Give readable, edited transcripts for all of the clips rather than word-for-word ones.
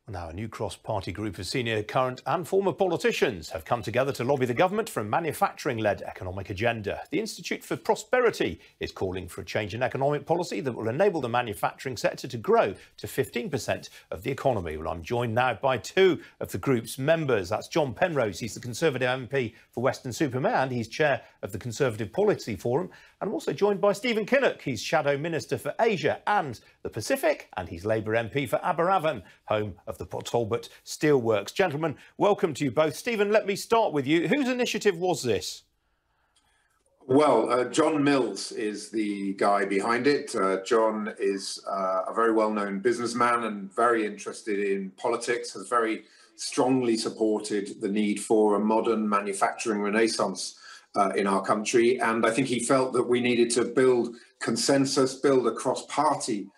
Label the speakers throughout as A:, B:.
A: Now, a new cross-party group of senior, current and former politicians have come together to lobby the government for a manufacturing-led economic agenda. The Institute for Prosperity is calling for a change in economic policy that will enable the manufacturing sector to grow to 15% of the economy. Well, I'm joined now by two of the group's members. That's John Penrose. He's the Conservative MP for Weston-super-Mare and he's chair of the Conservative Policy Forum. And I'm also joined by Stephen Kinnock. He's Shadow Minister for Asia and the Pacific, and he's Labour MP for Aberavon, home of the Port Talbot Steelworks. Gentlemen, welcome to you both. Stephen, let me start with you. Whose initiative was this?
B: Well, John Mills is the guy behind it. John is a very well-known businessman and very interested in politics, has very strongly supported the need for a modern manufacturing renaissance in our country. And I think he felt that we needed to build consensus, build a cross-party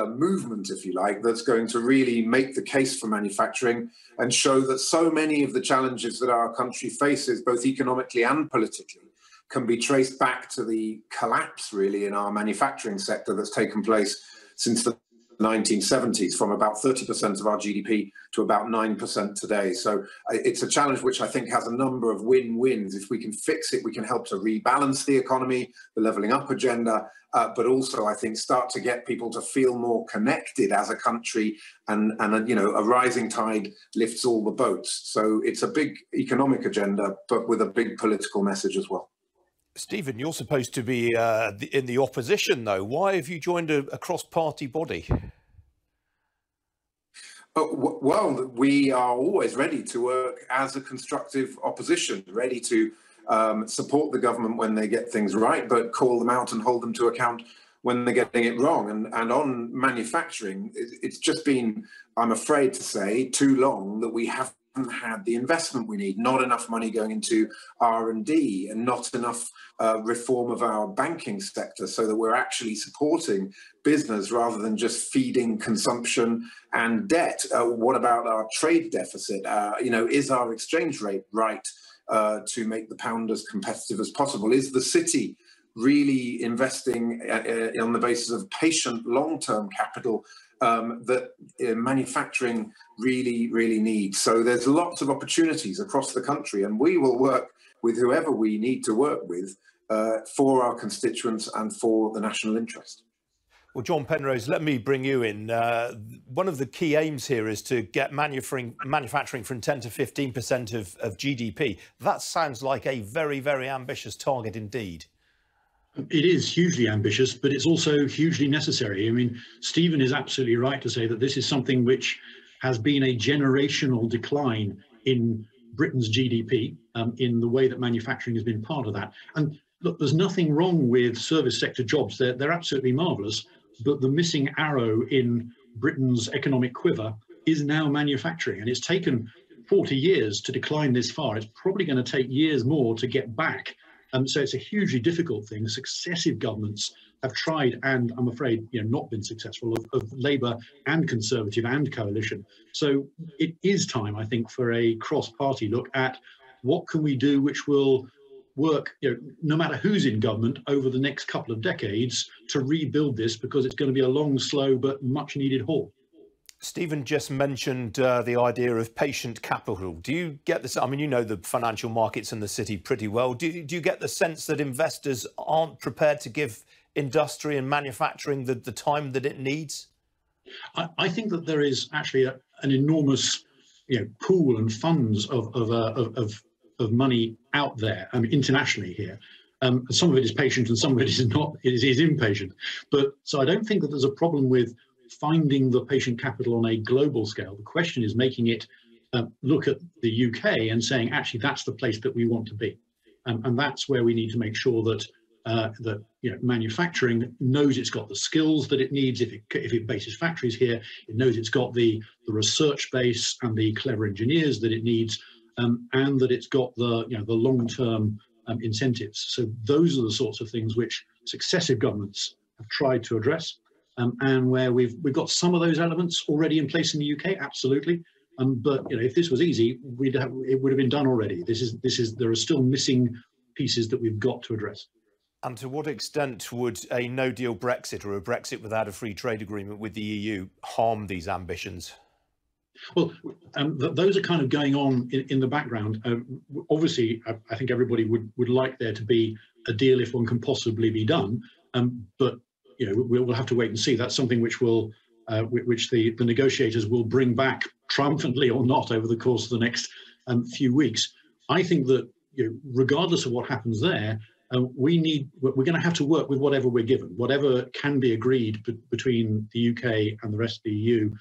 B: movement, if you like, that's going to really make the case for manufacturing and show that so many of the challenges that our country faces, both economically and politically, can be traced back to the collapse, really, in our manufacturing sector that's taken place since the 1970s, from about 30% of our GDP to about 9% today. So it's a challenge which I think has a number of win-wins. If we can fix it, we can help to rebalance the economy, the levelling up agenda, but also I think start to get people to feel more connected as a country, and you know, a rising tide lifts all the boats. So it's a big economic agenda, but with a big political message as well.
A: Stephen, you're supposed to be in the opposition, though. Why have you joined a cross-party body?
B: Well, we are always ready to work as a constructive opposition, ready to support the government when they get things right, but call them out and hold them to account when they're getting it wrong. And on manufacturing, it's just been, I'm afraid to say, too long that we haven't had the investment we need. Not enough money going into R&D and not enough reform of our banking sector so that we're actually supporting business rather than just feeding consumption and debt. What about our trade deficit? You know, is our exchange rate right to make the pound as competitive as possible? Is the city really investing on the basis of patient long-term capital that manufacturing really needs? So there's lots of opportunities across the country, and we will work with whoever we need to work with for our constituents and for the national interest.
A: Well, John Penrose, let me bring you in. One of the key aims here is to get manufacturing from 10 to 15% of GDP. That sounds like a very ambitious target indeed.
C: It is hugely ambitious, but it's also hugely necessary. I mean, Stephen is absolutely right to say that this is something which has been a generational decline in Britain's GDP, in the way that manufacturing has been part of that. And look, there's nothing wrong with service sector jobs. They're absolutely marvellous, but the missing arrow in Britain's economic quiver is now manufacturing. And it's taken 40 years to decline this far. It's probably going to take years more to get back. So it's a hugely difficult thing. Successive governments have tried, and I'm afraid, you know, not been successful, of Labour and Conservative and coalition. So it is time, I think, for a cross-party look at what can we do which will work, you know, no matter who's in government over the next couple of decades, to rebuild this, because it's going to be a long, slow, but much needed haul.
A: Stephen just mentioned the idea of patient capital. Do you get this? I mean, you know the financial markets in the city pretty well. Do you get the sense that investors aren't prepared to give industry and manufacturing the time that it needs?
C: I think that there is actually an enormous, you know, pool and funds of money out there, internationally here. Some of it is patient and some of it is not. It is impatient. But so I don't think that there's a problem with finding the patient capital on a global scale. The question is making it look at the UK and saying, actually, that's the place that we want to be. And that's where we need to make sure that you know, manufacturing knows it's got the skills that it needs. If it bases factories here, it knows it's got the research base and the clever engineers that it needs, and that it's got the, you know, the long-term incentives. So those are the sorts of things which successive governments have tried to address. And where we've got some of those elements already in place in the UK, absolutely. But you know, if this was easy, it would have been done already. There are still missing pieces that we've got to address.
A: And to what extent would a no-deal Brexit or a Brexit without a free trade agreement with the EU harm these ambitions?
C: Well, those are kind of going on in the background. Obviously, I think everybody would like there to be a deal if one can possibly be done. But we'll have to wait and see. That's something which will, which the negotiators will bring back triumphantly or not over the course of the next few weeks. I think that regardless of what happens there, we're going to have to work with whatever we're given, whatever can be agreed between the UK and the rest of the EU.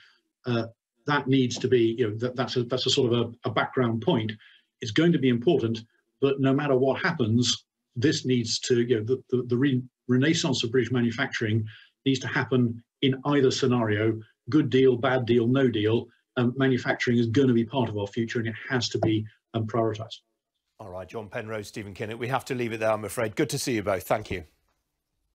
C: That needs to be, that's a sort of a background point. It's going to be important, but no matter what happens, this needs to, the renaissance of British manufacturing needs to happen in either scenario. Good deal, bad deal, no deal. Manufacturing is going to be part of our future, and it has to be prioritised.
A: All right, John Penrose, Stephen Kinnock, we have to leave it there, I'm afraid. Good to see you both. Thank you.